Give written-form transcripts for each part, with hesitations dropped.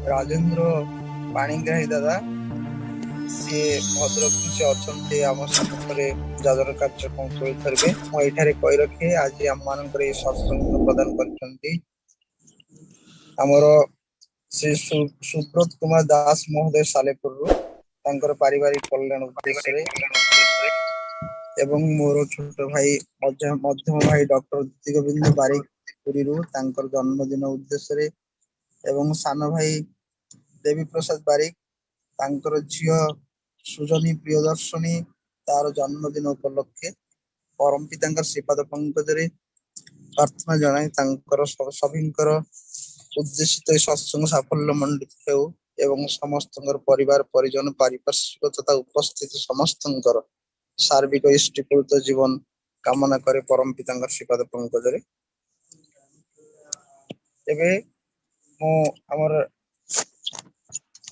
राजेंद्र पाणिग्राही दादा सी भद्रक से अच्छे आम सम्मुखें जादर कार्यक्रम करेंगे मुझे कही रखे आज आम मान सत्संग प्रदान कर श्री सुब्रत कुमार दास महोदय सालेपुर पारिवारिक कल्याण उद्देश्य एवं मोर छोट भाई मध्यम भाई डॉक्टर द्युति गोविंद बारिक पुरी जन्मदिन उद्देश्य एवं सान भाई देवी प्रसाद बारिक तांकर झियो सुजनी प्रियदर्शनी तार जन्मदिन उपलक्षे परम पिता श्रीपाद पंकजरे प्रार्थना जनाई सभी उद्देशित सत्संग साफल्य मंडित हो एवं समस्त परिवार परिजन पारिपार्श्विक तथा उपस्थित समस्त सार्विक इष्टिकृत जीवन कामना करे परम पिता श्रीपाद पंकजरे एबे मो हमर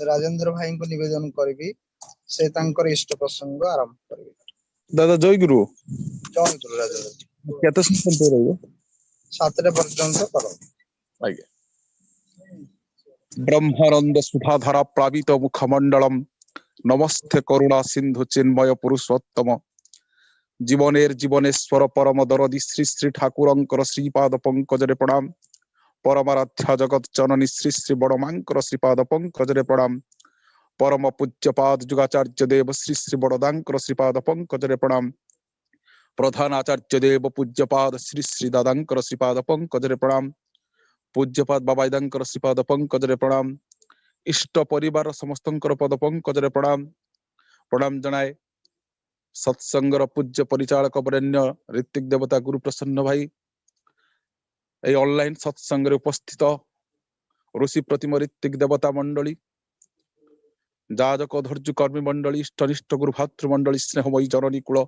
राजेंद्र भाई को निवेदन करी से तांकर इष्ट प्रसंग आरंभ करेंगे। दादा जय गुरु राजेंद्र केते संपर्क रहइबो 7 पर्यंत करो आगे ब्रह्मानंद सुधाधारा प्लावित मुखमंडलम नमस्ते करुणा सिंधु चिन्मय पुरुषोत्तम जीवनेर जीवनेश्वर परम दरदी श्री श्री ठाकुरंकर श्रीपाद पंकजरे प्रणाम परमाराध्या जगत जननी श्री श्री बड़मांकर श्रीपाद पंकजरे प्रणाम परम पूज्यपाद जुगाचार्य देव श्री श्री बड़दांकर श्रीपाद पंकजरे प्रणाम प्रधान आचार्य देव पूज्यपाद श्री श्री दादांकर श्रीपाद पंकजरे प्रणाम पूज्यपाद बाबाईदांकर श्रीपाद पंकजरे प्रणाम इष्ट परिवार समस्तंकर पद पंकजरे प्रणाम प्रणाम जनाए सत्संगर पूज्य परिचालक वरेण्य ऋत्विक देवता गुरु प्रसन्न भाई ऑनलाइन सत्संग उपस्थित ऋषि प्रतिम ऋत्विक देवता मंडली जाजक धैर्य कर्मी मंडली इष्टनिष्ठ गुरु भातृ मंडली स्नेहमयी जननी कूल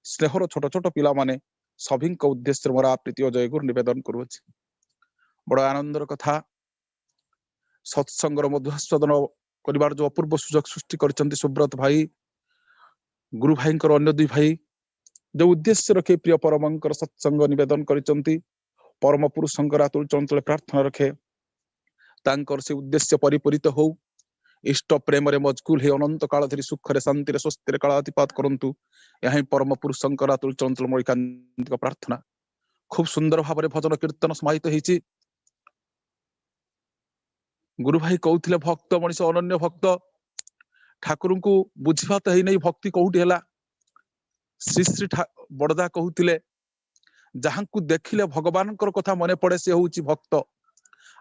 स्नेहर छोट छोट पिला माने सभी उद्देश्य मोर प्रीति जय गुरु निवेदन करुछि बड़ आनंदर कथा सत्संगर मधुस्वादन करिवार जो अपूर्व सुजोग सृष्टि करचंती सुब्रत भाई गुरु भाई अन्य दुई भाई जो उद्देश्य रखे प्रिय परमंकर सत्संग निवेदन करचंती परम पुरुषंकर अतुल चंचल प्रार्थना रखे तांकर से उद्देश्य परिपूरित हो इष्ट प्रेम रे मजगुल हे अनंत काल धरि सुख रे शांति रे स्वस्ति रे कालातिपात करंतु यही परम पुरुषंकर अतुल चंचल मौलिकांतिक प्रार्थना खूब सुंदर भाव भजन कीर्तन समाहित होईछि गुरु भाई कहउथिले भक्त मनीष अनन्य भक्त ठाकुर को बुझिबा त हे नै भक्ति कोउठी हला श्री श्री बड़दा कहउथिले जहां को देखिले भगवान कथा मने पड़े से होउछि भक्त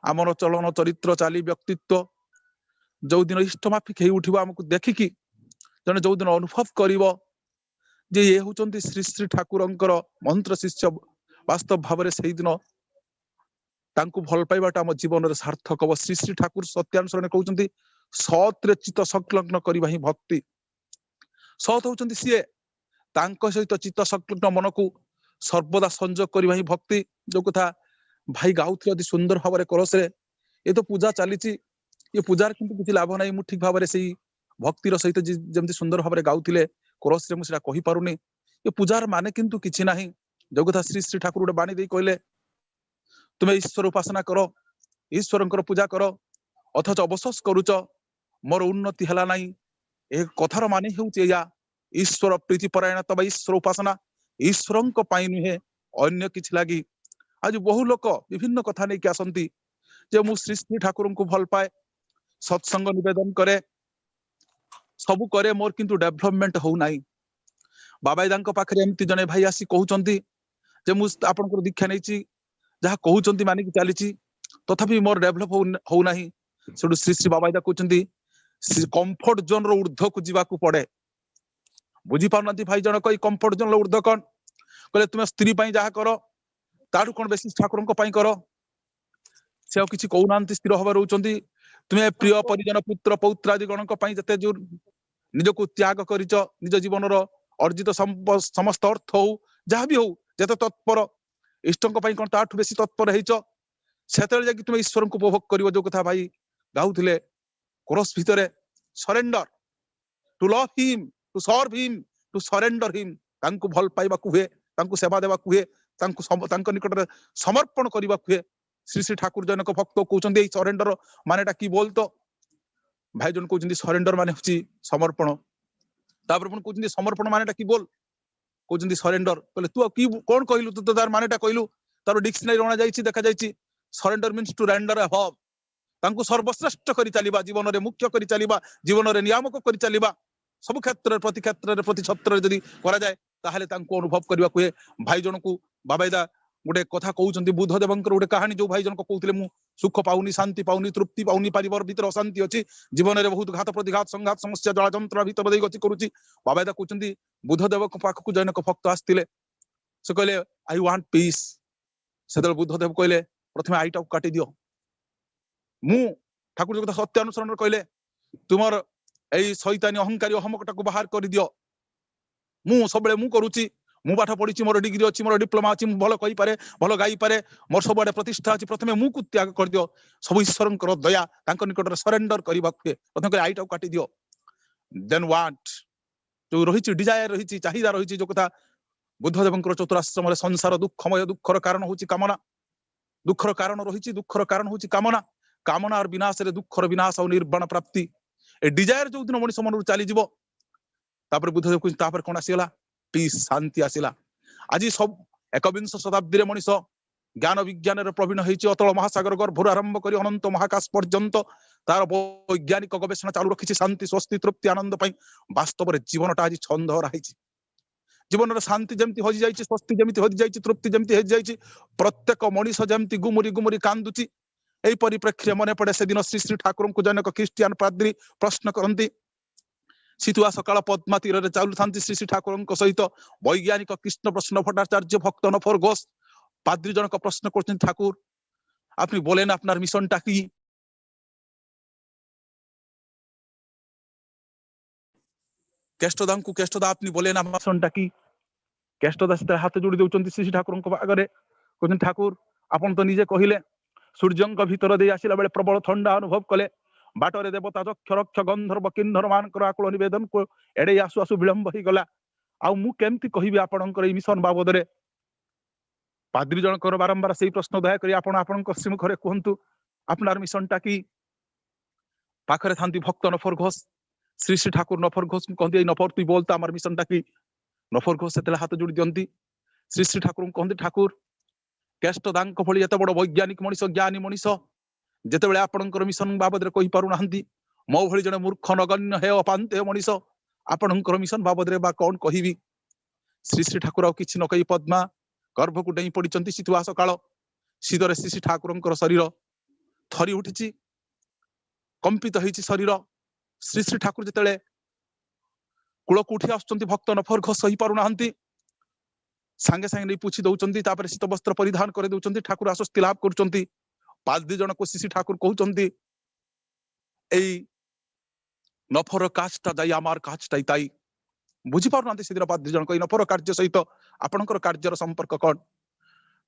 आमर चलन चरित्र चाली व्यक्तित्व जो दिन इष्टमाफिक हे उठिबो हमकु देखिकी जने जो दिन अनुभव करिवो जे ये होचंती श्री श्री ठाकुरंकर मंत्र शिष्य वास्तव भाव रे सेही दिन तांकु भल पाइबाटा हम जीवन रे सार्थक हो श्री श्री ठाकुर सत्यानुसरण कहउचंती सत रे चित्त संलग्न करिबा ही भक्ति सत होचंती सिए तांको सहित चित्त संलग्न मन को सर्वदा संजोग करिबा ही भक्ति जो कथा भाई गाउथि अति सुंदर भाव रे करस रे ए तो पूजा चलीची ये पूजार किंतु किछि लाभ नाही मु ठीक भाव रे सेही भक्तिर सहित जेमति सुंदर भाव रे गाउथिले करस रे मु सेटा कहि पारुनी ये पूजार माने किंतु किछि नाही जो कथा श्री श्री ठाकुर उडे बाणी देई कहले तुमे ईश्वर उपासना करो ईश्वरंकर पूजा करो अथच अवशोष करूच मोर उन्नति हला नाही ए कथार माने हेउछि या ईश्वर प्रीति परायण तब ईश्वर उपासना ईश्वरंक पाई नुहे अन्य किछि लागी आज बहु लोक विभिन्न कथा नै कि आसंती जे मु श्री श्री ठाकुर को भल पाए सत्संग निवेदन करे सबु करे मोर किंतु डेवलपमेंट हो नाही बाबाईदांक पाखरे एमती जने भाई आसी कहउचंती जे मु आपनकर दीक्षा नैची जहा कहउचंती माने कि चालीची तथापि मोर डेवलप हो नाही सेडु श्री श्री बाबाईदा कहउचंती कंफर्ट जोन रो ऊर्ध्व को जीवा को पड़े बुझी पाउनंती भाई जन कई कंफर्ट जोन रो ऊर्ध्व कोन कहले तुमे स्त्री पई जहा करो ताडू कोन बेसी ठाकुरंक पई करो से किछि कहउनांती स्थिर होबा रहउचंती तुमे प्रिय परिजन पुत्र पौत्र आदि गणक पई जते जो निजको त्याग करिच निज जीवन रो अर्जित समस्त अर्थ हो जहा भी हो जते तत्पर इष्टଙ୍କ ପାଇଁ କଣ ତାଠୁ ବେଶୀ ତତ୍ପର ହେଇଛ ସେତେବେଳେ ଯାଇକି ତୁମେ ଈଶ୍ୱରଙ୍କୁ ଉପଭୋଗ କରିବ ଯୋଉ କଥା ଭାଇ ଗାଉଥିଲେ କୋରସ୍ ଭିତରେ surrender to love him to serve him to surrender him ତାଙ୍କୁ ଭଲ ପାଇବାକୁ ହୁଏ ତାଙ୍କୁ ସେବା ଦେବାକୁ ହୁଏ ତାଙ୍କ ନିକଟରେ ସମର୍ପଣ କରିବାକୁ ହୁଏ ଶ୍ରୀ ଶ୍ରୀ ଠାକୁର ଜନକ ଭକ୍ତ କହୁଛନ୍ତି ଏଇ ସରେଣ୍ଡର ମାନେଟା କି ବୋଲ ତ ଭାଇ ଜଣ କହୁଛନ୍ତି ସରେଣ୍ଡର ମାନେ ହଉଛି ସମର୍ପଣ ତାପରେ ପୁଣି କହୁଛନ୍ତି ସମର୍ପଣ ମାନେଟା କି ବୋଲ କହୁଛନ୍ତି ସରେଣ୍ଡର କହିଲେ ତୁ କି କଣ କହିଲୁ ତୁ ତ ତାର ମାନେଟା କହିଲୁ ତାର ଡିକ୍ସନାରୀ ଅଣା ଯାଇଛି ଦେଖାଯାଇଛି ସରେଣ୍ଡର ମିନ୍ସ ଟୁ ରେଣ୍ଡର ଏ ହବ୍ ତାଙ୍କୁ ସର୍ବଶ୍ରେଷ୍ଠ କରି ଚାଲିବା ଜୀବନରେ ମୁଖ୍ୟ କରି ଚାଲିବା ଜୀବନରେ ନିୟାମକ କରି ଚାଲିବା ସବୁ କ୍ଷେତ୍ରରେ ପ୍ରତି ଛତ୍ରରେ ଯଦି କରାଯାଏ ତାହେଲେ ତାଙ୍କୁ ଅନୁଭବ କରିବାକୁ ହୁଏ ଭାଇ ଜଣକୁ ବାବାଇଦା ଗୋଟେ କଥା କହୁଛନ୍ତି ବୁଦ୍ଧଦେବଙ୍କର ଗୋଟେ କାହାଣୀ ଯୋଉ ଭାଇ ଜଣକ କହୁଥିଲେ ମୁଁ ସୁଖ ପାଉନି ଶାନ୍ତି ପାଉନି ତୃପ୍ତି ପାଉନି ପାରିବାର ଭିତରେ ଅଶାନ୍ତି ଅଛି ଜୀବନରେ ବହୁତ ଘାତ ପ୍ରତିଘାତ ସଂଘାତ ସମସ୍ୟା ଜଳା ଯନ୍ତ୍ରଣା ଭିତରେ ଦେଇ ଗତି କରୁଛି ବାବାଇଦା କହୁଛନ୍ତି ବୁଦ୍ଧଦେବଙ୍କ ପାଖକୁ ଜଣକ ଭକ୍ତ ଆସିଥିଲେ ସେ କହିଲେ ଆଇ ୱାଣ୍ଟ ପିସ୍ ସେତେବେଳେ ବୁଦ୍ଧଦେବ କହିଲେ ପ୍ରଥମେ ଆଇଟାକୁ କାଟି ଦିଅ ମୁଁ ଠାକୁର କଥା ସତ୍ୟ ଅନୁସରଣରେ କହିଲେ ତୁମର ଏଇ ଶୈତାନୀ ଅହଙ୍କାରୀ ଅହମକଟାକୁ ବାହାର କରିଦିଅ ମୁଁ ସବୁବେଳେ ମୁଁ କରୁଛି ମୁଁ ପାଠ ପଢିଛି ମୋର ଡିଗ୍ରୀ ଅଛି ମୋର ଡିପ୍ଲୋମା ଅଛି ମୁଁ ଭଲ କହିପାରେ ଭଲ ଗାଇପାରେ ମୋର ସବୁଆଡେ ପ୍ରତିଷ୍ଠା ଅଛି ପ୍ରଥମେ ମୁଁ କୁ ତ୍ୟାଗ କରିଦିଅ ସବୁ ଈଶ୍ୱରଙ୍କର ଦୟା ତାଙ୍କ ନିକଟରେ ସରେଣ୍ଡର କରିବାକୁ ହୁଏ ପ୍ରଥମେ କରି ଆଇଟାକୁ କାଟି ଦିଅ ଦେନ୍ ୱାଣ୍ଟ ଯୋଉ ରହିଛି ଡିଜାୟାର ରହିଛି ଚାହିଦା ରହିଛି ଯୋଉ କଥା ବୁଦ୍ଧଦେବଙ୍କର ଚତୁରାଶ୍ରମରେ ସଂସାର ଦୁଃଖମୟ ଦୁଃଖର କାରଣ ହଉଛି କାମନା ଦୁଃଖର କାରଣ ରହିଛି ଦୁଃଖର କାରଣ ହଉଛି କାମନା କାମନାର ବିନାଶରେ ଦୁଃଖର ବିନାଶ ଆଉ ନିର୍ବାଣ ପ୍ରାପ୍ତି ଏ ଡିଜାୟାର ଯୋଉ ଦିନ ମଣିଷ ମନରୁ ଚାଲିଯିବ ତାପରେ ବୁଦ୍ଧଦେବ କହୁଛି ତାପରେ କଣ ଆସିଗଲା ପିସ୍ ଶାନ୍ତି ଆସିଲା ଆଜି ସବୁ ଏକବିଂଶ ଶତାବ୍ଦୀରେ ମଣିଷ ଜ୍ଞାନ ବିଜ୍ଞାନରେ ପ୍ରବୀଣ ହେଇଛି ଅତଳ ମହାସାଗର ଗର୍ଭରୁ ଆରମ୍ଭ କରି ଅନନ୍ତ ମହାକାଶ ପର୍ଯ୍ୟନ୍ତ ତାର ବୈଜ୍ଞାନିକ ଗବେଷଣା ଚାଲୁ ରଖିଛି ଶାନ୍ତି ସ୍ୱସ୍ତି ତୃପ୍ତି ଆନନ୍ଦ ପାଇଁ ବାସ୍ତବରେ ଜୀବନଟା ଆଜି ଛନ୍ଦହରା ହେଇଛି ଜୀବନରେ ଶାନ୍ତି ଯେମିତି ହଜିଯାଇଛି ସ୍ୱସ୍ତି ଯେମିତି ହଜିଯାଇଛି ତୃପ୍ତି ଯେମିତି ହଜିଯାଇଛି ପ୍ରତ୍ୟେକ ମଣିଷ ଯେମିତି ଗୁମୁରି ଗୁମୁରି କାନ୍ଦୁଛି এই ପରିପ୍ରେକ୍ଷୀରେ ମନେ ପଡେ ସେଦିନ ଶ୍ରୀ ଶ୍ରୀ ଠାକୁରଙ୍କୁ ଜନକ ଖ୍ରୀଷ୍ଟିଆନ ପାଦ୍ରୀ ପ୍ରଶ୍ନ କରନ୍ତି ଶୀତୁଆ ସକାଳ ପଦ୍ମା ତୀରରେ ଚାଲୁଥାନ୍ତି ଶ୍ରୀ ଶ୍ରୀ ଠାକୁରଙ୍କ ସହିତ ବୈଜ୍ଞାନିକ କୃଷ୍ଣ ପ୍ରଶ୍ନ ভট্টাচার্য ভক্ত নফর ঘোষ পাদ্রী জনক প্রশ্ন করছেন ঠাকুর আপনি বলেন আপনার মিশনটা কি কেষ্টদাଙ୍କୁ কেষ্টদা আপনি বলেন আমার মিশনটা কি কেষ্টদা সেটা হাত ଯୋଡି ଦେଉଛନ୍ତି ଶ୍ରୀ ଶ୍ରୀ ଠାକୁରଙ୍କ ଆଗରେ କହୁଛନ୍ତି ଠାକୁର ଆପଣ ତ ନିଜେ କହିଲେ ସୂର୍ଯ୍ୟଙ୍କ ଭିତର ଦେଇ ଆସିଲା ବେଳେ ପ୍ରବଳ ଥଣ୍ଡା ଅନୁଭବ କଲେ ବାଟରେ ଦେବତା ଯକ୍ଷ ରକ୍ଷ ଗନ୍ଧର୍ବ କିନ୍ନର ମାନଙ୍କର ଆକୁଳ ନିବେଦନକୁ ଏଡେଇ ଆସୁ ଆସୁ ବିଳମ୍ବ ହେଇଗଲା ଆଉ ମୁଁ କେମିତି କହିବି ଆପଣଙ୍କର ଏଇ ମିଶନ ବାବଦରେ ପାଦ୍ରୀ ଜଣଙ୍କର ବାରମ୍ବାର ସେଇ ପ୍ରଶ୍ନ ଦୟାକରି ଆପଣ ଆପଣଙ୍କ ଶ୍ରୀମୁଖରେ କୁହନ୍ତୁ আপনার ମିଶନଟା কি ପାଖରେ ଥାନ୍ତି ଭକ୍ତ ନଫର ଘୋଷ ଶ୍ରୀ ଶ୍ରୀ ଠାକୁର ନଫର ଘୋଷଙ୍କୁ କହନ୍ତି ଏଇ ନଫର ତୁଇ ବୋଲ ତ ଆମର ମିଶନଟା କି ନଫର ଘୋଷ ସେତେବେଳେ ହାତ ଯୋଡି ଦିଅନ୍ତି ଶ୍ରୀ ଶ୍ରୀ ଠାକୁରଙ୍କୁ କହନ୍ତି ଠାକୁର କେଷ୍ଟଦାଙ୍କ ଭଳି ଏତେ ବଡ ବୈଜ୍ଞାନିକ ମଣିଷ ଜ୍ଞାନୀ ମଣିଷ ଯେତେବେଳେ ଆପଣଙ୍କର ମିଶନ ବାବଦରେ କହିପାରୁନାହାନ୍ତି ମୋ ଭଳି ଜଣେ ମୂର୍ଖ ନଗଣ୍ୟ ହେ ଅପାନ୍ତେ ମଣିଷ ଆପଣଙ୍କର ମିଶନ ବାବଦରେ ବା କଣ କହିବି ଶ୍ରୀ ଶ୍ରୀ ଠାକୁର ଆଉ କିଛି ନ କହି ପଦ୍ମା ଗର୍ଭକୁ ଡେଇଁ ପଡିଛନ୍ତି ଶୀତୁଆ ସକାଳ ଶୀତରେ ଶ୍ରୀ ଶ୍ରୀ ଠାକୁରଙ୍କର ଶରୀର ଥରି ଉଠିଛି କମ୍ପିତ ହେଇଛି ଶରୀର ଶ୍ରୀ ଶ୍ରୀ ଠାକୁର ଯେତେବେଳେ କୂଳକୁ ଉଠି ଆସୁଛନ୍ତି ଭକ୍ତ ନଫର ଘୋଷ ସହି ପାରୁନାହାନ୍ତି ସାଙ୍ଗେ ସାଙ୍ଗେ ନେଇ ପୁଛି ଦଉଛନ୍ତି ତାପରେ ଶୀତ ବସ୍ତ୍ର ପରିଧାନ କରି ଦଉଛନ୍ତି ଠାକୁର ଆଶ୍ୱସ୍ତି ଲାଭ କରୁଛନ୍ତି ପାଦ୍ରୀ ଜଣକୁ ଶ୍ରୀ ଶ୍ରୀ ଠାକୁର କହୁଛନ୍ତି এই নফর কাজটা যাই আমার কাজটাই তাই বুঝিপাରୁନାହାନ୍ତି ସେଦିନ ପାଦ୍ରୀ ଜଣକ ଏଇ ନଫର କାର୍ଯ୍ୟ ସହିତ ଆପଣଙ୍କର କାର୍ଯ୍ୟର ସମ୍ପର୍କ କଣ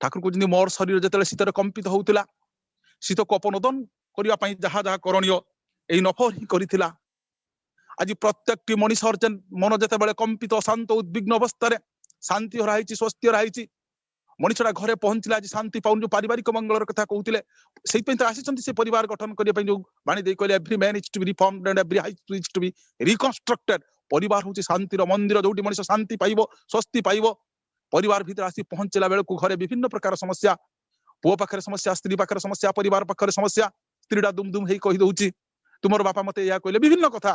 ଠାକୁର କହୁଛନ୍ତି ମୋର ଶରୀର ଯେତେବେଳେ ଶୀତରେ କମ୍ପିତ ହଉଥିଲା ଶୀତକୁ ଅପନୋଦନ କରିବା ପାଇଁ ଯାହା ଯାହା କରଣୀୟ ଏଇ ନଫର ହିଁ କରିଥିଲା ଆଜି ପ୍ରତ୍ୟେକଟି ମଣିଷର ମନ ଯେତେବେଳେ କମ୍ପିତ ଅଶାନ୍ତ ଉଦ୍ବିଗ୍ନ ଅବସ୍ଥାରେ ଶାନ୍ତି ହରାଇଛି ସ୍ୱସ୍ତି ହରାଇଛି ମଣିଷଟା ଘରେ ପହଞ୍ଚିଲା ଆଜି ଶାନ୍ତି ପାଉନି ଯୋଉ ପାରିବାରିକ ମଙ୍ଗଳର କଥା କହୁଥିଲେ ସେଇପାଇଁ ତ ଆସିଛନ୍ତି ସେ ପରିବାର ଗଠନ କରିବା ପାଇଁ ଯୋଉ ବାଣୀ ଦେଇ କହିଲେ every man is to be reformed and every house is to be reconstructed ପରିବାର ହଉଛି ଶାନ୍ତିର ମନ୍ଦିର ଯୋଉଠି ମଣିଷ ଶାନ୍ତି ପାଇବ ସ୍ୱସ୍ତି ପାଇବ ପରିବାର ଭିତରେ ଆସି ପହଞ୍ଚିଲା ବେଳକୁ ଘରେ ବିଭିନ୍ନ ପ୍ରକାର ସମସ୍ୟା ପୁଅ ପାଖରେ ସମସ୍ୟା ସ୍ତ୍ରୀ ପାଖରେ ସମସ୍ୟା ପରିବାର ପାଖରେ ସମସ୍ୟା ସ୍ତ୍ରୀଟା ଦୁମ ଦୁମ ହେଇ କହି ଦଉଛି ତୁମର ବାପା ମତେ ଏହା କହିଲେ ବିଭିନ୍ନ କଥା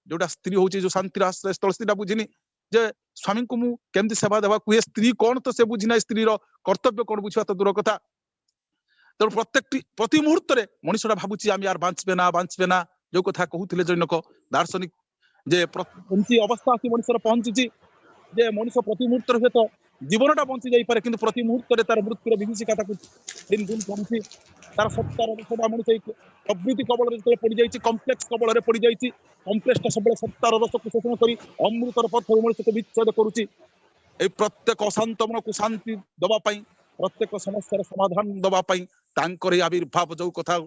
ଯୋଉଟା ସ୍ତ୍ରୀ ହଉଛି ଯୋଉ ଶାନ୍ତିର ଆଶ୍ରୟ ସ୍ଥଳ ସ୍ତ୍ରୀଟା ବୁଝିନି ଯେ ସ୍ୱାମୀଙ୍କୁ ମୁଁ କେମିତି ସେବା ଦେବାକୁ ହୁଏ ସ୍ତ୍ରୀ କଣ ତ ସେ ବୁଝି ନାହିଁ ସ୍ତ୍ରୀର କର୍ତ୍ତବ୍ୟ କଣ ବୁଝିବା ତ ଦୂର କଥା ତେଣୁ ପ୍ରତି ମୁହୂର୍ତ୍ତରେ ମଣିଷଟା ଭାବୁଛି ଆମେ ୟାର ବାଞ୍ଚିବେ ନା ଯୋଉ କଥା କହୁଥିଲେ ଜୈନକ ଦାର୍ଶନିକ ଯେ ଏମିତି ଅବସ୍ଥା ଆସି ମଣିଷର ପହଞ୍ଚିଛି ଯେ ମଣିଷ ପ୍ରତି ମୁହୂର୍ତ୍ତରେ ହୁଏତ ଜୀବନଟା ବଞ୍ଚି ଯାଇପାରେ କିନ୍ତୁ ପ୍ରତି ମୁହୂର୍ତ୍ତରେ ତାର ମୃତ୍ୟୁର ବିଭୀଷିକା ତାକୁ ଦିନ ଦିନ କରୁଛି ତାର ସତ୍ତାର ସେଟା ମଣିଷ ପ୍ରବୃତ୍ତି କବଳରେ ଯେତେବେଳେ ପଡିଯାଇଛି କମ୍ପ୍ଲେକ୍ସ କବଳରେ ପଡିଯାଇଛି କମ୍ପ୍ଲେକ୍ସଟା ସବୁବେଳେ ସତ୍ତାର ରସକୁ ଶୋଷଣ କରି ଅମୃତର ପଥରୁ ମଣିଷକୁ ବିଚ୍ଛେଦ କରୁଛି এই প্রত্যেক অশান্ত মনକୁ ଶାନ୍ତି ଦେବା ପାଇଁ प्रत्येक समस्या समाधान दबा पई तांकर ए आविर्भाव जो कथा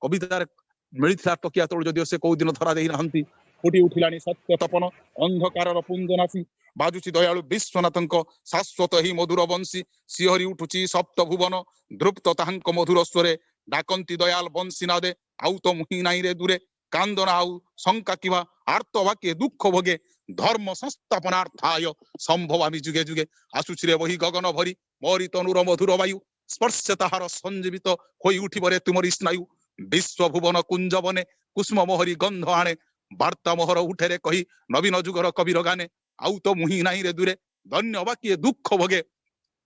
कवितार मिलिथिला तकिया तोड़ जदिओ से कोउ दिन धरा देई नाहंती फुटी उठिलानी सत्य तपन अंधकारर पुंजनासी बाजुची दयालु विश्वनाथंक शाश्वत ही मधुर बंशी सिहरी उठुची सप्त भुवन द्रुप्त ताहांक मधुर स्वरे डाकंती दयाल बंशी नादे आउ तो मुहि नाई रे दूरे कांदना आउ शंका किवा आर्त वाक्ये दुख भोगे धर्म संस्थापनार्थाय संभवामि जुगे जुगे आसुछि रे वही गगन भरी मोरी तनुर मधुर वायु स्पर्श ताहार संजीवित होई उठिबरे तुमरी स्नायु विश्व भुवन कुंज बने कुसुम मोहरी गंध आणे वार्ता मोहर उठेरे कही नवीन जुगर कबीर गाने आउ तो मुहि नाई रे दूरे धन्य वाक्ये दुख भोगे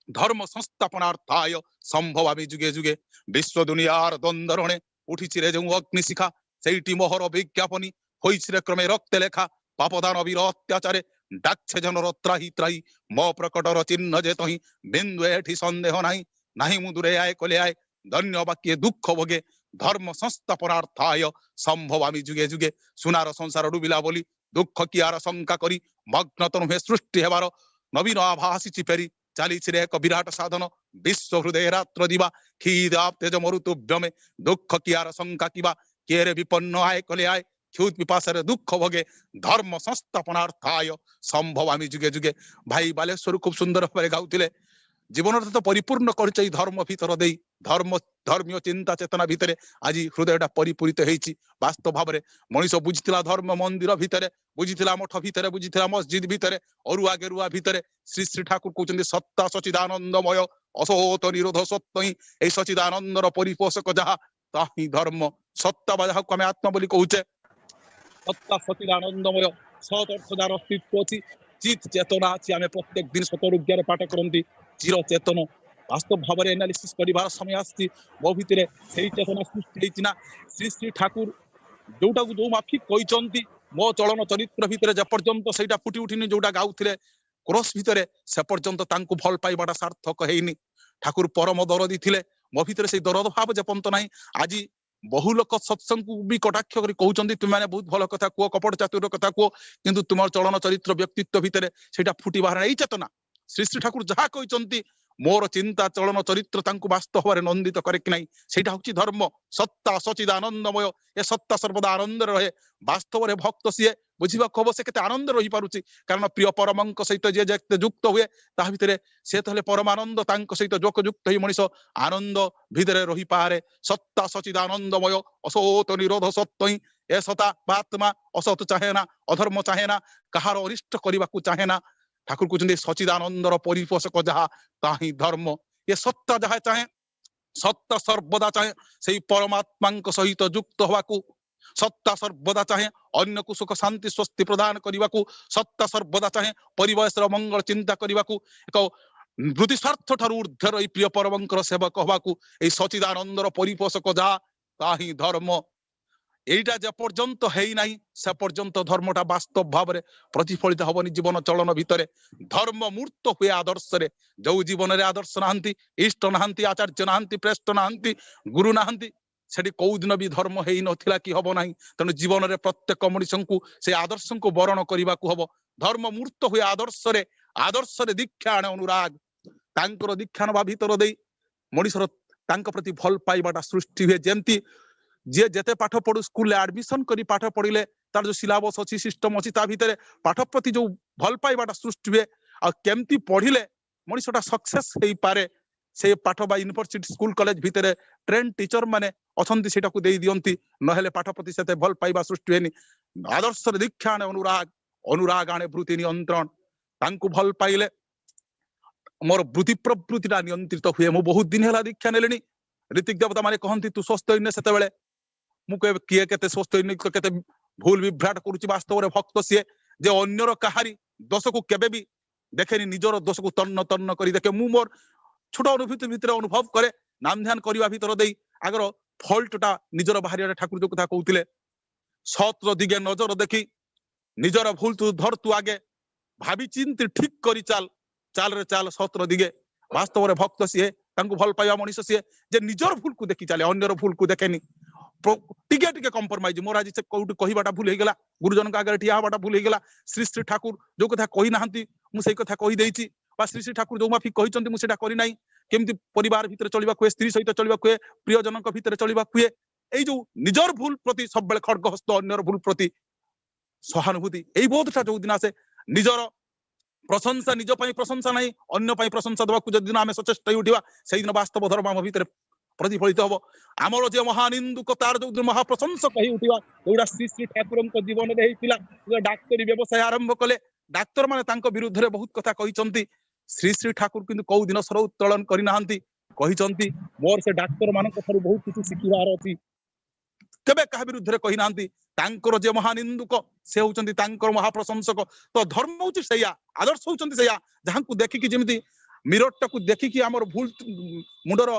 धर्म संस्थापनार्थाय संभवामि जुगे जुगे विश्व दुनियार द्वंद्वरणे उठिछि रे जो अग्निशिखा सेठी मोहर विज्ञापनी होइछि रे क्रमे रक्ते लेखा पापदान वीर अत्याचारे डाक्छे जनर त्राही त्राही मो प्रकटर चिन्ह जे तही बिंदु एठी संदेह नाही नाही मु दूरे आए कोले आए धन्य वाक्ये दुख भोगे धर्म संस्थापनार्थाय संभवामि जुगे जुगे सुनार संसार डुबिला बोली दुख कियार शंका करी मग्न तनु सृष्टि हेबार नवीन आभासी चिपेरी चालीछि रे एक विराट साधन विश्व हृदय रात्र दिवा खीदाप तेज मरुतुभ्यमे दुख कियार शंका किवा केरे विपन्न आए कले आए क्षुत पिपासरे दुख भोगे धर्म संस्थापनार्थाय संभवामि जुगे जुगे भाई बालेश्वर खूब सुंदर भाବରେ गाउथिले जीवन तो परिपूर्ण कर धर्म भीतर दे धर्म धर्मीय चिंता चेतना भितर आज हृदयटा परिपूरित होती वास्तव भाव में मनीष बुझीला धर्म मंदिर भितर बुझीला मठ भितर बुझीला मस्जिद भितर अरुआ गेरुआ भितर श्री श्री ठाकुर कहते सत्ता सचिदानंदमय असोत निरोध सत्य ही सचिदानंदर परिपोषक जहा ताही धर्म सत्ता बा जहाँ आम आत्मा बोली कहचे सत्ता सचिदानंदमय सत अर्थ जार अस्तित्व अच्छी चित चेतना अच्छी आम प्रत्येक दिन सतरुज्ञार पाठ करती चिर चेतन वास्तव भाव में एनालिसिस कर समय आसी मो भितर से चेतना सृष्टि ना श्री श्री ठाकुर जोटा जो माफिक कहते मो चलन चरित्र भितर जेपर्यंत से फुटी उठिनी जोटा गाउथिले क्रॉस भितर से पर्यंत तांको भल पाइबाटा सार्थक हेनी ठाकुर परम दरदी थिले मो भितर से दरद भाव जेपर्यंत नाही आज बहु लोक सत्संग भी कटाक्ष कर कहते तुम मैंने बहुत भल कथा कह कपट चातुर कथा कह किंतु तुम चलन चरित्र व्यक्तित्व भितर से फुटी बाहर नहीं चेतना श्री श्री ठाकुर जहाँ कहते मोर चिंता चलन चरित्र तांको वास्तव भाव नंदित करे कि नहीं सेटा होची धर्म सत्ता सचिदानंदमय ए सत्ता सर्वदा आनंद रहे वास्तव में भक्त सी बुझा कब से केते आनंद रही पारुची कारण प्रिय परमंक सहित जे जेते युक्त हुए ता भितर से तले परमानंद तांको सहित जोक युक्त ही मनीष आनंद भितर रही पारे सत्ता सचिदानंदमय असोत निरोध सत्य ही ए सता आत्मा असत चाहे ना अधर्म चाहे ना कहार अरिष्ट करने को चाहे ना ठाकुर कहते सचिदानंदर परिपोषक जहा ताही धर्म ये सत्ता जहा चाहे सत्ता सर्वदा चाहे से परमात्मा सहित युक्त हवा सत्ता सर्वदा चाहे अन्य को सुख शांति स्वस्ति प्रदान करने को सत्ता सर्वदा चाहे परिवेश मंगल चिंता करने को एक वृत्ति स्वार्थ ठारू ऊर्ध्व रही प्रिय परमंकर सेवक हवा सचिदानंदर परिपोषक जहा ताही धर्म एटा जे पर्यंत है नहीं से पर्यंत धर्मटा वास्तव भाव में प्रतिफलित हबनी जीवन चलन भितर धर्म मूर्त हुए आदर्श रे जो जीवन रे आदर्श नहांती इष्ट नहांती आचार्य नहांती प्रेष्ठ नहांती गुरु नहांती सेठी कौ दिन भी धर्म है नथिला कि हब नहीं तेणु जीवन रे प्रत्येक मनुष्य को से आदर्श को वरण करने को हब धर्म मूर्त हुए आदर्श रे दीक्षा आने अनुराग तांकर दीक्षा नवा भितर दे मनुष्यर तांक प्रति भल पाइबाटा सृष्टि हुए जेमती जे जेते पाठ पढ़ू स्कूल एडमिशन करी पाठ पढ़िले तार जो सिलेबस अच्छी सिस्टम अच्छी ता भितर पाठ प्रति जो भल पाइबाटा सृष्टि हुए आ केमती पढ़िले मनुष्यटा सक्सेस हेई पारे से पाठ बा यूनिवर्सिटी स्कूल कॉलेज भितर ट्रेन टीचर माने अछंती सेटा को देई दियंती नहेले पाठ प्रति सेते भल पाइबा सृष्टि हेनी आदर्श दीक्षा आने अनुराग आने वृत्ति नियंत्रण तांको भल पाइले मोर वृत्ति प्रवृत्तिटा नियंत्रित हुए मु बहुत दिन हेला दीक्षा नेलेनी ऋतिक देवता माने कहंती तू स्वस्थ होइने सेते बेले मु कहे किए केते स्वस्थ होइने केते भूल विभ्राट करूची वास्तव रे भक्त सी जे अन्यर कहारी दोष को केबे भी देखेनी निजर दोष को तन्न तन्न करी देखे मु मोर छोट अनुभूति भितर अनुभव करे नाम ध्यान करबा भितर देई आगर फॉल्टटा निजर बाहरिया ठाकुर जो कथा कहउतिले सत्र दिगे नजर देखी निजर भूल तू धर तू आगे भाभी चिंती ठीक करी चाल रे चाल सत्र दिगे वास्तव रे भक्त सी तांको भल पाइबा मनीष सी जे निजर भूल को देखी चले अन्यर भूल को देखेनी टिके टिके कंप्रोमाइज मोर आज से कोउटी कहिबाटा भूल हे गेला गुरुजन का आगे ठिया हबाटा भूल हे गेला श्री श्री ठाकुर जो कथा कहि नाहंती मु सेई कथा कहि देइची बा श्री श्री ठाकुर जो माफी कहिचंती मु सेटा करि नाही केमती परिवार भितर चलिबा हुए स्त्री सहित चलिबा हुए प्रियजनक भितर चलिबा हुए एई जो निजर भूल प्रति सब बेले खड्ग हस्त अन्यर भूल प्रति सहानुभूति एई बोधटा जो दिन आसे निजर प्रशंसा निज पई प्रशंसा नहीं अन्य पई प्रशंसा देवा जदि दिन आमे सचेष्ट होई उठिबा सेई दिन वास्तव धर्म आम भितर प्रतिफलित हबो आमर जे महानिंदुक तार जो दिन महाप्रशंसक होई उठिबा एउडा श्री श्री ठाकुरଙ୍କ जीवन रे हेतिला डाक्टरी व्यवसाय आरंभ कले डाक्टर माने तांको विरुद्ध रे बहुत कथा कहिसंती श्री श्री ठाकुर किंतु कौ दिन सर उत्तोलन करि नाहंती कहिसंती मोर से डाक्टर मानक थारु बहुत किछि सिखिबार अछि केबे कहा विरुद्ध रे कहि नाहंती तांकर जे महानिंदुक से होचंती तांकर महाप्रशंसक तो धर्म होची सैया आदर्श होचंती सैया जहांकु देखि कि जेमिति मिरर टाकु देखि कि हमर भूल मुंडर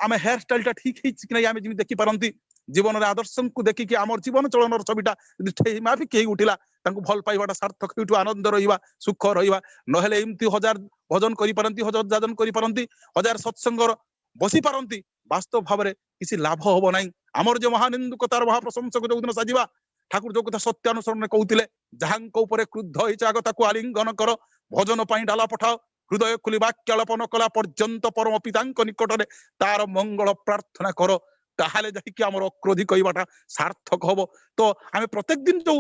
आमे हेयर स्टाइल टा ठीक हिच कि नै आमे जेमि देखि परंती जीवन रे आदर्श को देखि कि हमर जीवन चलनर छबिटा ठेही माफी केही उठिला तांकु भल पाइबाटा सार्थक हेतु आनंद रहिबा सुख रहिबा नहेले एमती हजार भजन करि परंती हजार जाजन करि परंती हजार सत्संगर बसी परंती वास्तव भाबरे किसी लाभ होबो नै आमर जे महानिंदुक तार महाप्रशंसक जो दिन साजिबा ठाकुर जो कथा सत्यानुसरण कहउतिले जहांको ऊपर क्रुद्ध होई जाग ताकु आलिंगन कर भजन पई डाला पठाओ हृदय खुली वाक्यालापन कला पर्यंत परम पितांक निकटरे तार मंगल प्रार्थना कर ताहाले जाकी हमर अक्रोधी कहिबाटा सार्थक हबो तो आमे प्रत्येक दिन जो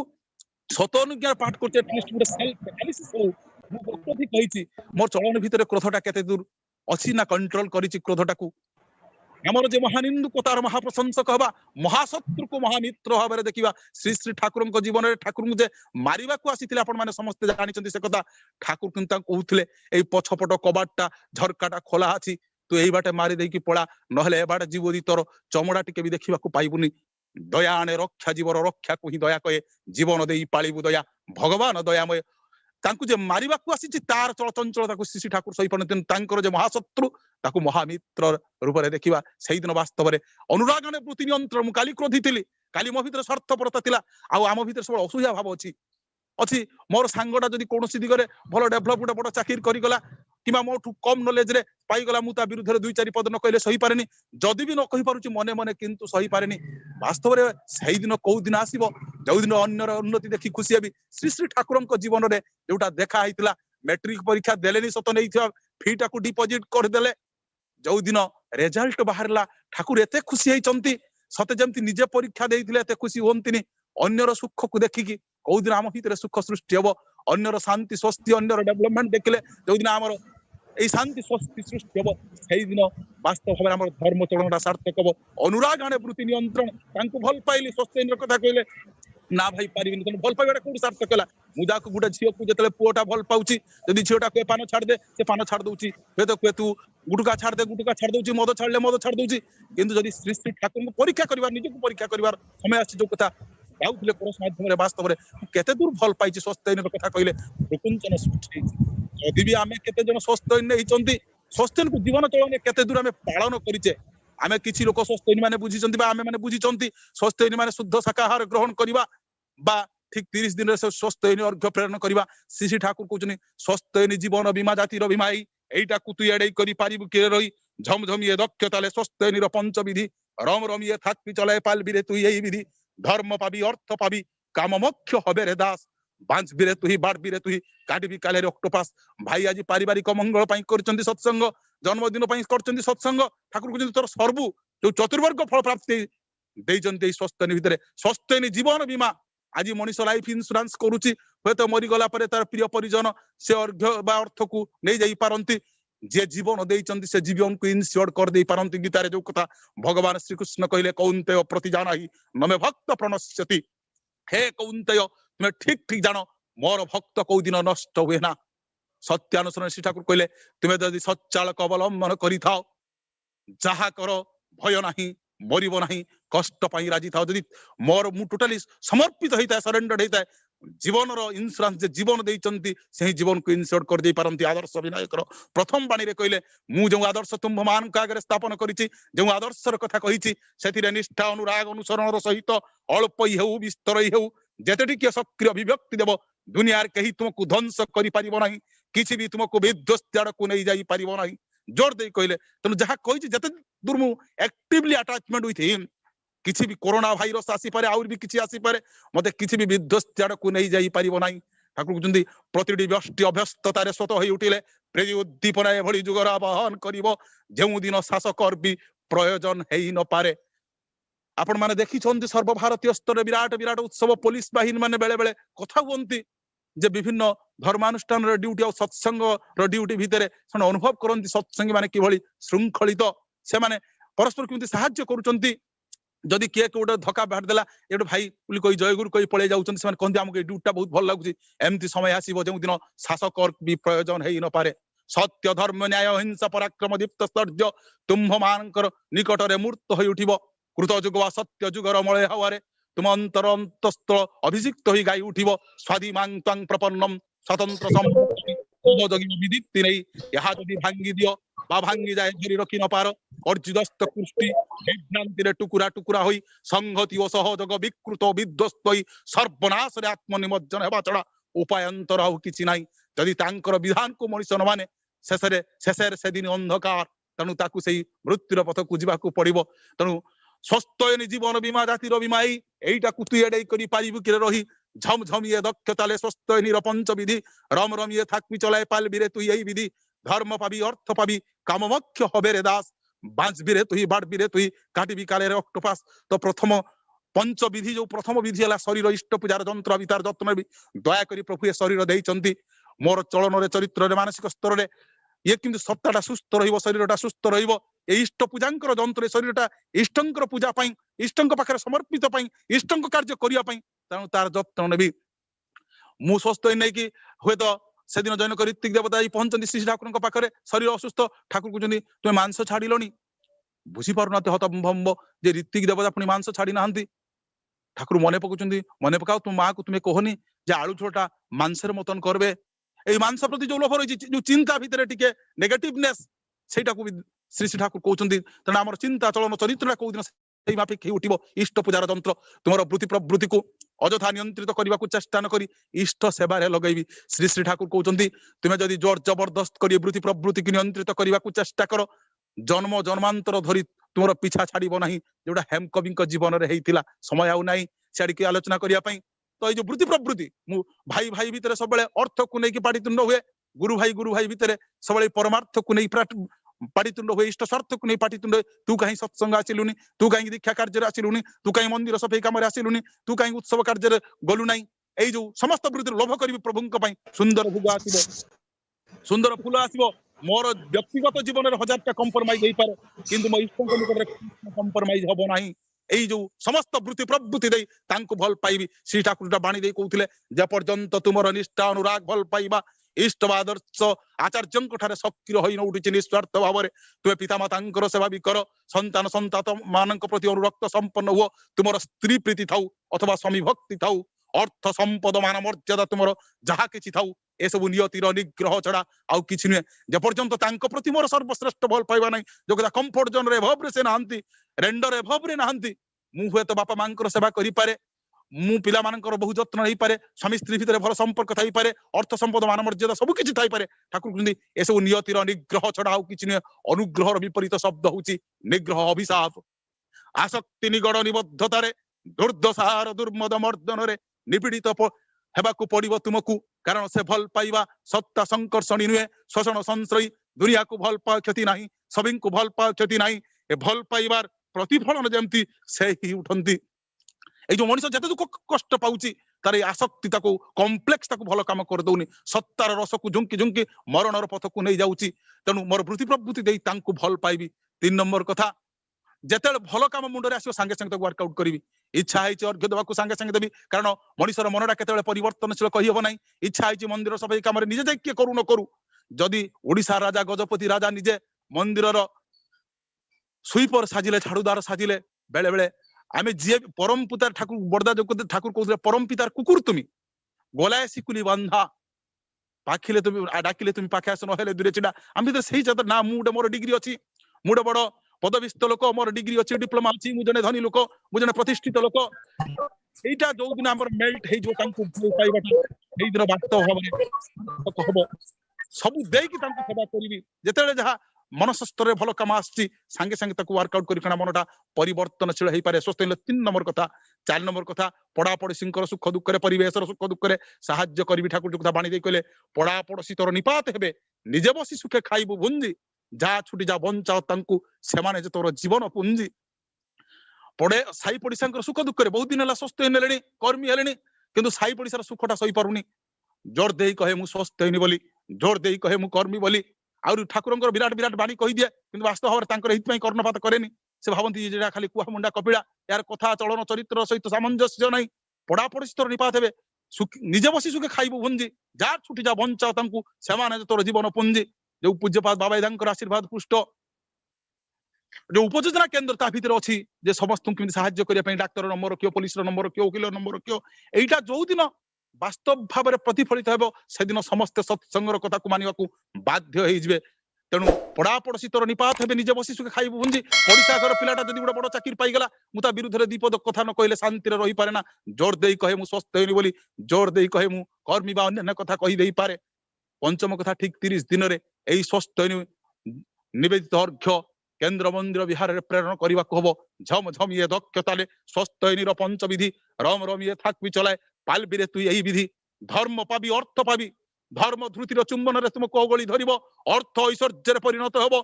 सत अनुज्ञा पाठ करते एटलिस्ट गुटे सेल्फ एनालिसिस हो मो अक्रोधी कहिछि मोर चलन भितर क्रोधटा केते दूर अछि ना कंट्रोल करिछि क्रोधटाकू आमर जे महानिंदुक तार महाप्रशंसक हबा महाशत्रु को महामित्र भाबरे देखिबा श्री श्री ठाकुर जीवन में ठाकुर जे मारिबा को आसीथिले आपण माने समस्त जानिछन्ती से कथा ठाकुर किंतु कहउथिले एई पछपट कबाटटा झरकाटा खोला अछि तू एई बाटे मारी देकी पळा नहले ए बाटे जीवदी तोर चमड़ा टिके भी देखिबा को पाइबुनी दया आने रक्षा जीवर रक्षा को ही दया कहे जीवन देई पाळिबु दया भगवान दयामय तांकु जे मारिबा को आसीछि तार चलचंचल ताकु श्री ठाकुर सही परंतु तांकर जे महाशत्रु ताकु महामित्र रूप रे देखिबा सेही दिन वास्तव रे अनुरागने वृत्ति नियंत्रण मु काली क्रोधी थिली काली मो भीतर स्वार्थपरता थिला आ आम भीतर सब असुया भाव अछि मोर सांगटा जदि कोनोसी दिगरे भलो डेभलप गुटे बड़ चाकरी करि गला किबा मोठु कम नॉलेज रे पाई गला मु ता विरुद्ध रे दुई चारि पद न कहले सही पारेनी जदि भी न कहि पारुची मने मने किंतु सही पारेनी वास्तव रे सेही दिन को दिन आसीबो जो दिन अन्यर उन्नति देखि खुशी हेबी श्री श्री ठाकुरଙ୍କ जीवन रे जोटा देखा हितला मैट्रिक परीक्षा देलेनी सत नैथिया फीटा को डिपॉजिट कर देले जो दिन रिजल्ट बाहरला ठाकुर एते खुशी हेचंती सते जेमती निजे परीक्षा देइथिले एते खुशी होंतिनी अन्यर सुख को देखिकी कौ दिन आम भितर सुख सृष्टि हबो अन्यर शांति स्वस्ति अन्यर डेवलपमेंट देखिले जो दिन आमर এই শান্তি স্বস্তি সৃষ্টি হব সেই দিন বাস্তব ভাবে আমার ধর্ম চলনটা সার্থক হব অনুরাগ আনে বৃত্তি নিয়ন্ত্রণ তাଙ୍କୁ ভাল পাইলি স্বস্তির কথা কইলে না ভাই পারিবিনি তখন ভাল পাইবাটা কোন সার্থক হলা মু যাକୁ গুটা ঝিওକୁ যেতলে পুଅটা ভাল পাউছি যদি ঝিওটা কয়ে পান ছাড় দে সে পান ছাড় দউছি হয়তো কয়ে তু গুটুকা ছাড় দউছি মদ ছাড়লে মদ ছাড় দউছি কিন্তু যদি শ্রী শ্রী ঠাকুরଙ୍କୁ পরীক্ষা করিবার নিজକୁ পরীক্ষা করিবার সময় আসছে যে কথা যাଉଥିଲେ ପରଶ ମାଧ୍ୟମରେ ବାସ୍ତବରେ କେତେ ଦୂର ଭଲ ପାଇଛି ସ୍ୱସ୍ତୟନର କଥା କହିଲେ ପ୍ରକୁଞ୍ଚନ ସୃଷ୍ଟି ହେଇଛି ଯଦି ବି ଆମେ କେତେ ଜଣ ସ୍ୱସ୍ତୟନ ହେଇଛନ୍ତି ସ୍ୱସ୍ତୟନକୁ ଜୀବନ ଚଳନେ କେତେ ଦୂର ଆମେ ପାଳନ କରିଛେ ଆମେ କିଛି ଲୋକ ସ୍ୱସ୍ତୟନ ମାନେ ବୁଝିଛନ୍ତି ବା ଆମେ ମାନେ ବୁଝିଛନ୍ତି ସ୍ୱସ୍ତୟନ ମାନେ ଶୁଦ୍ଧ ଶାକାହାର ଗ୍ରହଣ କରିବା ବା ଠିକ 30 ଦିନରେ ସ୍ୱସ୍ତୟନ ଅର୍ଘ୍ୟ ପ୍ରେରଣ କରିବା ଶ୍ରୀ ଠାକୁର କହୁଛନ୍ତି ସ୍ୱସ୍ତୟନ ଜୀବନ ବୀମା ଜାତିର ବୀମା এইটাକୁ ତୁ ଏଡେଇ କରି ପାରିବୁ କିରେ ରହି ଝମଝମିଏ ଦକ୍ଷତାଲେ ସ୍ୱସ୍ତୟନର ପଞ୍ଚବିଧି রম রমিয়ে থাকবি চলায় পালবি রে তুই এই বিধি ধর্ম পাবি অর্থ পাবি কাম মোক্ষ হবে রে দাস বাঁচবি রে তুই বাড়বি রে তুই কাটবি কালের অক্টোপাস ভাই আজি পারিবারিক মঙ্গল পাই করছন্তি সৎসঙ্গ জন্মদিন পাই করছন্তি সৎসঙ্গ ঠাকুর কিন্তু তোর সর্বু যে চতুর্বর্গ ফল প্রাপ্তি দেইছন্তি এই স্বস্তয়নী ভিতরে স্বস্তয়নী জীবন বীমা আজি মনিষ লাইফ ইন্সুরান্স করুচি হয়তো মরি গলা পরে তার প্রিয় পরিজন সে অর্ঘ্য বা অর্থকু নেই যাই পারন্তি जे जीवन देइचंती से जीवन को इनश्योर कर दे पारंती गीता रे जो कथा भगवान श्री कृष्ण कहले कौन्तेय प्रतिजानाहि नमे भक्त प्रणश्यति हे कौन्तेय तुम्हें ठीक ठीक जानो मोर भक्त को दिन नष्ट हुए ना सत्यानुसरण श्री ठाकुर कहले तुम्हें यदि सच्चालक अवलंबन करि थाओ जहा करो भय नाही मरिबो नाही कष्ट पाई राजी थाओ यदि मोर मु टोटली समर्पित होइता सरेंडर होइता जीवन रो इंश्योरेंस जे जीवन देइचंती सेही जीवन को इनश्योर कर दे पारंती आदर्श विनायक रो प्रथम बाणी रे कहले मु जो आदर्श तुम मान का आगे स्थापन करिछि जो आदर्श रो कथा कहिछि सेथिरे निष्ठा अनुराग अनुसरण रो सहित अल्प ही हेउ विस्तर ही हेउ जेतेटी के सक्रिय अभिव्यक्ति देबो दुनिया रे कहि तुमको ध्वंस करि परिबो नाही किछि भी तुमको विध्वस्त आड़ को नै जाई परिबो नाही जोर दे कहले तनु जहा कहिछि जते दूर मु एक्टिवली अटैचमेंट विथ हिम किसी भी कोरोना भाइरस आसी पारे आउर भी किसी आसी पारे मते किसी भी विध्वस्त आड़ को नहीं जाई परिबो नाही ठाकुर कहते प्रतिटी व्यष्टि अभ्यस्ततार स्वत हो उठिले प्रेरी उद्दीपना एभली जुगर आवाहन करिवो जेउ दिन शासकर भी प्रयोजन हेई न पारे। आपण माने देखिछन्ति सर्वभारतीय स्तर विराट विराट उत्सव पुलिस बाहिनी माने बेले बेले कथा हुअन्ति जे विभिन्न धर्मानुष्ठान ड्यूटी और सत्संग ड्यूटी भितर से अनुभव करती सत्संगी माने किभली श्रृंखलित से माने परस्पर केमती साहाय्य करूछन्ति। जदि किए गोटे धक्का बाहर देला एटे भाई बोली कही जयगुरु कही पळे जाउछन्ति से कहते आमको ए ड्यूटीटा बहुत भल लागुछि एमती समय आसीबो जेउ दिन शासकर भी प्रयोजन हेई न पारे। सत्य धर्म न्याय हिंसा पराक्रम दीप्त स्तर्य तुम्भ मानकर निकट रे मूर्त होई उठिबो कृतजुग वा सत्य जुगर मळे हवारे तुम अंतर अंतस्थल अभिषिक्त होई गाई उठिबो स्वादिमां त्वं प्रपन्नम स्वतंत्र सम्मति विदिति नै यहा जदि भांगी दियो बा भांगी जाए धरि रखि न पार अर्जिदस्त कृष्टि विभ्रांति रे टुकुरा टुकुरा होई संगति ओ सहयोग विकृत विध्वस्त होई सर्वनाश रे आत्मनिमज्जन हेबा छडा उपायंतर आउ किछि नाही। जदि तांकर विधान को मनुष्य न माने शेषे से दिन अंधकार तेणु ताकू सेही मृत्युर पथ को जीवाकू पड़िबो। तेणु स्वस्थ जीवन बीमा जातिर बीमा एईटाकू तु एडै करि पारिबु कि रही झमझम ये दक्षताले स्वस्थ निर पंच विधि रम रम ये थाकबि चलाए पालबि रे तु यही विधि धर्म पाबी अर्थ पाबी काममोक्ष हबे रे दास बांचबि रे तुही बाड़बि रे तुही काटिबि काले रे अक्टोपास। तो प्रथम पंच विधि जो प्रथम विधि है शरीर इष्ट पूजार जंत्र वितार जत्न भी दया करी प्रभु ये शरीर देइचंती मोर चलन रे चरित्र रे मानसिक स्तर रे ये किंतु सत्ताटा सुस्थ रहिबो शरीरटा सुस्थ रहिबो ए इष्ट पूजांकर जंत्र शरीरटा इष्टंकर पूजा पई इष्टंक पाखरे समर्पित पई इष्टंक कार्य करिया पई तेणु तार जत्न नेबी मु स्वस्थ नै कि हुए तो से दिन जैन ऋतिक देवता पहुंचती श्री ठाकुर पाखरे शरीर असुस्थ ठाकुर कहते तुम्हें मांस छाड़िलनी बुझी पार ना हतभम्ब जे ऋतिक देवता पुणी मांस छाड़ी ना ठाकुर मन पकाउछन्ति मन पकाओ तुम माँ को तुम्हें कहनी जे आलू झोलटा मांसर मतन करबे ए मांस प्रति जो लोभ रही जो चिंता भितर टिके नेगेटिवनेस सेटा को श्री श्री ठाकुर कहउछन्ति तेना हमर चिंता चलन चरित्रटा को दिन सेही माफिक हे उठिबो इष्ट पूजार जंत्र तुमर वृत्ति प्रवृत्ति को अजथा नियंत्रित करने को चेष्टा न करी इष्ट सेवारे लगेबी। श्री श्री ठाकुर कहउछन्ति तुमे जदि जोर जबरदस्त करी वृत्ति प्रवृत्ति की नियंत्रित करने को चेष्टा कर जन्म जन्मांतर धरी तुमर पीछा छाड़िबो नाही जोटा हेमकवि जीवन रे हेइतिला समय आउ नाही सियाडी की आलोचना करिया पई। तो ये जो वृत्ति प्रवृत्ति मु भाई भाई भितर सबले अर्थ को नहीं पाटितुंड हुए गुरु भाई भितर सबले परमार्थ को नहीं पाटितुंड हुए इष्ट स्वार्थ को नहीं पाटितुंड तू कहीं सत्संग आसिलुनी तू कहीं दीक्षा कार्य आसिलुनी तू कहीं मंदिर सफाई काम आसिलुनी तू कहीं उत्सव कार्य गलु नाही ए जो समस्त वृत्ति लोभ करी प्रभुंक पई सुंदर भोग आसिबो सुंदर फूल आसिबो मोर व्यक्तिगत जीवन रे 1000टा कंप्रोमाइज होई पारे किंतु मो इष्टंक निकट रे कंप्रोमाइज हबो नाही। एई जो समस्त वृत्ति प्रवृत्ति दे तांको भल पाइबी श्री ठाकुर बाणी दे कहउथिले जे पर्यंत तुमर निष्ठा अनुराग भल पाइबा इष्ट आदर्श आचार्यंक ठारे सक्रिय होई न उठिछि निस्वार्थ भाव तुमे पिता मातांकर सेवा भी कर संतान संतात मानक प्रति अनुरक्त संपन्न हुओ तुमर स्त्री प्रीति थाउ अथवा स्वामी भक्ति थाउ अर्थ संपद मान मर्यादा तुमर जहा किछि थाउ ए सब नियतिर निग्रह छड़ा आउ किछि नुहे जे पर्यंत तांको प्रति मोर सर्वश्रेष्ठ भल पाइबा नै जो कदा कंफर्ट जोन रे भाव रे से नाहंती रेंडर रे भाव रे नाहंती मु हुए तो बापा मांकर सेवा करि पारे मु पिला मानकर बहु जत्न नहीं पारे स्वामी स्त्री भितर भल संपर्क थाई पारे अर्थ संपद मान मर्यादा सब किछि थाई पारे ठाकुर कहते ए सब नियतिर निग्रह छड़ा आउ किछि नुहे अनुग्रहर विपरीत शब्द होउछि निग्रह अभिशाप आसक्ति निगड़ निबद्धतारे दुर्दशार दुर्मद मर्दन रे निपीड़ित हेबाकू पड़िबो तुमकू कारण से भल पाइबा सत्ता संकर्षणी नुहे शोषण संश्रयी दुनिया को भल पा क्षति नाही सभी को भल पा क्षति नाही ए भल पाइबार प्रतिफलन जेमती से ही उठंती ए जो मनुष्य जते दुख कष्ट पाउची तार आसक्ति ताको कॉम्प्लेक्स ताको भल काम कर दउनी सत्तार रस को झुंकी झुंकी मरणर पथ को नहीं जाउची तेणु मोर वृत्ति प्रवृत्ति देई तांको भल पाइबी। 3 नंबर कथा जेते भल काम मुंडरे आसो संगे संगे वर्कआउट करी इच्छा है अर्घ्य देवाक संगे संगे देवी कारण मनुष्यर मनटा केते परिवर्तनशील कही हम ना इच्छा है मंदिर सफाई काम निजे जाए किए करू न करू जदि ओडिशा राजा गजपति राजा निजे मंदिर सुईपर साजिले झाड़ूदार साजिले बेले बेले आमे जी परम पितार ठाकुर बड़दा जो ठाकुर कहते परम पितार कुकुर तुम गोलाय शिकुली बंधा पाखिले तुम डाकिले तुम पाखे आस ना दूरे चिड़ा आम भर से ना मुझे मोर डिग्री अच्छी मुझे बड़ पदविस्त लोक मोर डिग्री अच्छी डिप्लोमा अच्छी मुझे धनी लोक मुझे प्रतिष्ठित लोक এইটা जो दिन आम मेल्ट हो दिन बास्तव भाव सब देकी सेवा करी जिते जहाँ मनस स्तर भल कम आसी सांगे सांगे वर्कआउट कर मनटा परिवर्तनशील हो पारे स्वस्थ 3 नंबर कथा 4 नंबर कथा पड़ा पड़ोशी सुख दुख परिवेश सुख दुख साहाय्य करी ठाकुर कथा बाणी कहले पड़ा पड़ोशी तोर निपात हे निजे बसी सुखे खाइबु भुंजी जा छुटी जा बंचा से तोर जीवन पुंजी पड़े साई पड़िशा सुख दुख बहुत दिन है स्वस्थ होने कर्मी हेले किंतु साई पड़िशार सुखटा सही पारुनी जोर दे कहे मु स्वस्थ होनी बोली जोर दे कहे मु कर्मी बोली आउर ठाकुर विराट विराट बाणी कही दिए किंतु वास्तव भाव कर्णपात करेनि से भावती जेटा खाली कुआ मुंडा कपिला यार कथा चलन चरित्र सहित सामंजस्य नहीं पड़ा पड़ोशी तोर निपात हे निजे बसी सुखे खाइबु भुंजी जा छुटी जा बंचा से तोर जीवन पुंजी जो पूज्यपाद बाबा आशीर्वाद पुष्ट जो उपयोजना केन्द्र ता भीतर अच्छी जे समस्त साहाय्य करने डाक्तर नंबर रखियो पुलिस नंबर रखियो वकिल नंबर रखियो एटा जो दिन वास्तव भाव में प्रतिफलित हे से दिन समस्ते सत्संगर कथा को मानिबा को बाध्य होइजबे तेणु पड़ा पड़ोशी तोर निपात हे निजे बसी सुखे खाइबु भुंजी पड़िशा घर पिलाटा जदि गोटे बड़ चाकरी पाइगला मु ता विरुद्ध रे दीपद कथा न कहले शांति रे रही पारे ना जोर देई कहे मु स्वस्थ होइनी बोली जोर देई कहे मु कर्मी बा अन्य कथा कहि देई पारे पंचम कथा ठीक 30 दिन रे एई स्वस्थ होइनी निवेदित अर्घ्य केन्द्र मंदिर विहार प्रेरण करने को हम झम झम ये दक्षता स्वस्थ पंच विधि रम रम ये थाक भी चलाए पाल भी तु यही विधि धर्म पाबी अर्थ पाबी धर्म ध्रुतिर चुंबन रे तुम कोगली धरिब अर्थ ऐश्वर्य परिणत हेब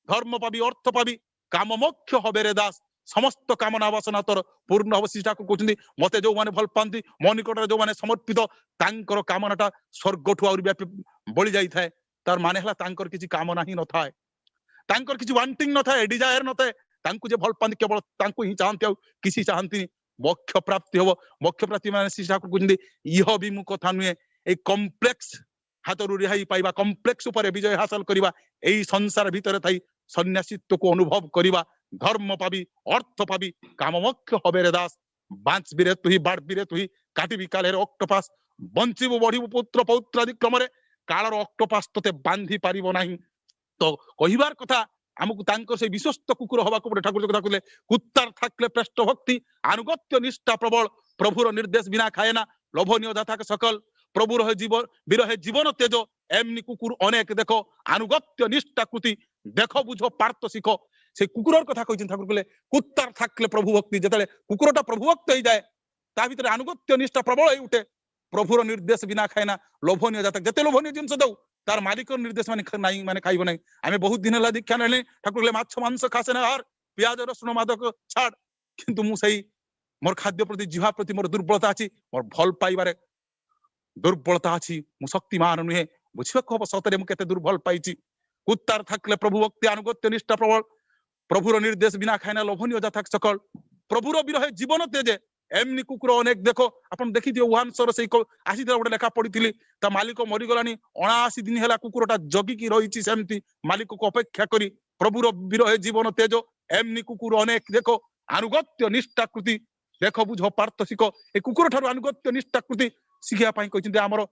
धर्म पाबी अर्थ पाबी काम मोक्ष हबे रे दास समस्त कामना वासना तोर पूर्ण हम सीटा को कहते मते जो माने भल पाती मो निकट जो माने समर्पित तांकर कामनाटा स्वर्ग ठू आउरी बळी जाई थाए तार माने हला तांकर किछि कामना ही न थाए तांकर किछि वांटिंग न थाए डिजायर न थाए तांकु जे भल पाती केवल तांकु ही चाहंती आ किसी चाहंती मोक्ष प्राप्ति हो मोक्ष प्राप्ति माने श्री ठाकुर कहते इह भी मु कथा नुहे ए कॉम्प्लेक्स हाथरू रिहाई पाइबा कॉम्प्लेक्स ऊपर विजय हासिल करिबा एई संसार भीतर थाई सन्यासित्व को अनुभव करिबा धर्म पाबी अर्थ पाबी काम मोक्ष हबे रे दास बांच बिरे तुही बाड़ बिरे तुही काटिबी कालेर ऑक्टोपास बंचिबु बढ़िबु पुत्र पौत्रादि क्रमरे कालर ऑक्टोपास तते बांधी पारिबो नाही तो कहिबार कथा आमको तांकर से विश्वस्त कुकुर हवा को ठाकुर कथा कहले कुत्तार थाकले पृष्ठ भक्ति अनुगत्य निष्ठा प्रबल प्रभुर निर्देश बिना खाएना लोभनीय जाथाक सकल प्रभुर जीवन विरहे जीवन तेज एमनी कुकुर अनेक देखो अनुगत्य निष्ठा कृति देख बुझ पार्थ शिख से कुकुरर कथा कहछन ठाकुर कहले कुत्तार थाकले प्रभु भक्ति जेतले कुकुरटा प्रभु भक्त हो जाए ता भीतर अनुगत्य निष्ठा प्रबल होई उठे प्रभुर निर्देश बिना खाएना लोभनीय जातक जते लोभनीय जिंस दउ तार मालिक निर्देश माने खाइबो नै आमे बहुत दिन हला दीक्षा नेले ठाकुर कहले माछ मांस खासे ना हार प्याज रसुन मादक छाड़ किंतु मु सही मोर खाद्य प्रति जीवा प्रति मोर दुर्बलता अछि मोर भल पाइबारे दुर्बलता अछि मु शक्तिमान नुहे बुझिबा को सतरे मु केते दुर्बल पाइछि कुत्तार थाकले प्रभु भक्ति अनुगत्य निष्ठा प्रबल प्रभुर निर्देश बिना खाइना लोभनीय जाथाक सकल प्रभुर विरहे जीवन तेजे एमनी कुकुर अनेक देखो अपन देखि दियो उहानसर से आसी गोटे लेखा पढ़ी ता मालिक मरी गलानी 79 दिन है कुकुरटा जगी की रही सेमती मालिक को अपेक्षा करी प्रभुर विरहे जीवन तेज एमनी कुकुर अनेक देखो अनुगत्य निष्ठा कृति देख बुझ पार्थ शिख ए कुकुर ठार अनुगत्य निष्ठा कृति शिखा आमर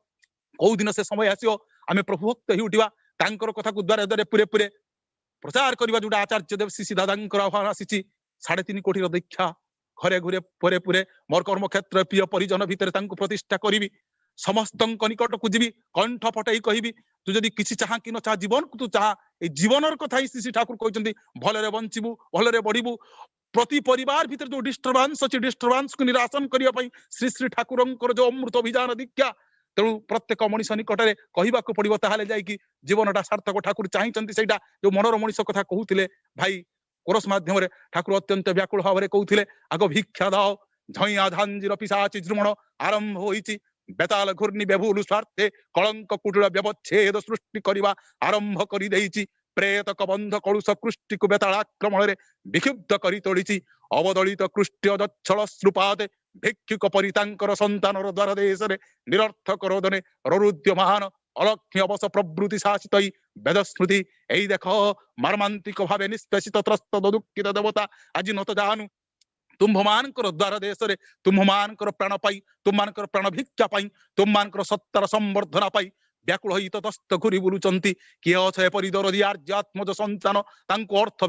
कौ दिन से समय आसो आम प्रभु भक्त ही उठा तांकर कथा को द्वारे द्वारे पुरे पुरे प्रचार करवा जोटा आचार्य देव श्री दादांकर आह्वान आसी 3.5 कोटी दीक्षा घरे घुरे पुरे पुरे मोर कर्म क्षेत्र प्रिय परिजन भितर प्रतिष्ठा करी समस्त निकट को जीवी कंठ फटई कहि तू जदि किसी चाह कि न चाह जीवन को तू चाह जीवन कथा ही श्री ठाकुर कहते भलरे बंचबू भलरे बढ़ू प्रति परिवार भीतर जो डिस्टर्बांस अच्छी डिस्टर्बांस को निरासन करने श्री श्री ठाकुर जो अमृत अभियान दीक्षा तेणु प्रत्येक मनीष निकट में कहवाक पड़ो ताहले जाइकी जीवनटा सार्थक ठाकुर चाहिए से जो मनर मनीष कथा कहते भाई कोरस माध्यम ठाकुर अत्यंत व्याकुल भाव में कहते आग भिक्षा दाओ झईया झांजीर पिशाची जृमण आरंभ होइछि बेताल घूर्णि बेभूल स्वार्थे कलंक कुटिल व्यवच्छेद सृष्टि करवा आरंभ कर देइछि प्रेतक बंध कलुष कृष्टि को बेतालाक्रमण विक्षुब्ध कर तोड़ी अवदलित कृष्टि जच्छल श्रुपाते भिक्षुक परितांकर संतानर द्वार देश निरर्थक रोदने रुद्यमान अलक्ष्य अवश प्रवृत्ति शासित वेद स्मृति यही देख मर्मांतिक भाव निष्पेषित त्रस्त दुखित देवता आज নত जानु तुम्भमानकर द्वार देश तुम्भमानकर प्राण पाई तुम्भमानकर प्राण भिक्षा पाई तुम्भमानकर सत्तार संवर्धना पाई व्याकुल तस्त घूरी बुलुचंती किए अछे परिदर आर्यात्मज संतान तांको अर्थ